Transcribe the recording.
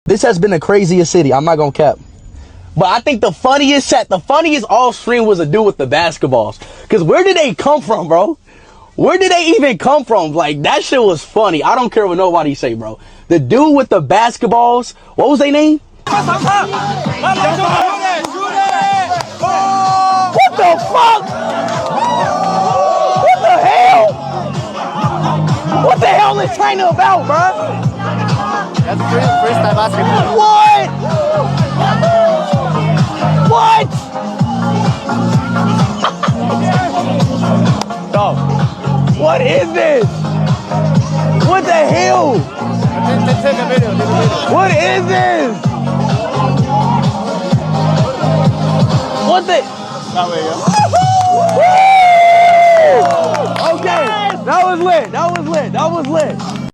This has been the craziest city. I'm not gonna cap. But I think the funniest off stream was a dude with the basketballs. Cause where did they come from, bro? Where did they even come from? Like, that shit was funny. I don't care what nobody say, bro. The dude with the basketballs, what was their name? What the fuck? What the hell? What the hell is China about, bro? That's freestyle basketball. What? What? Dog, what is this? What the hell?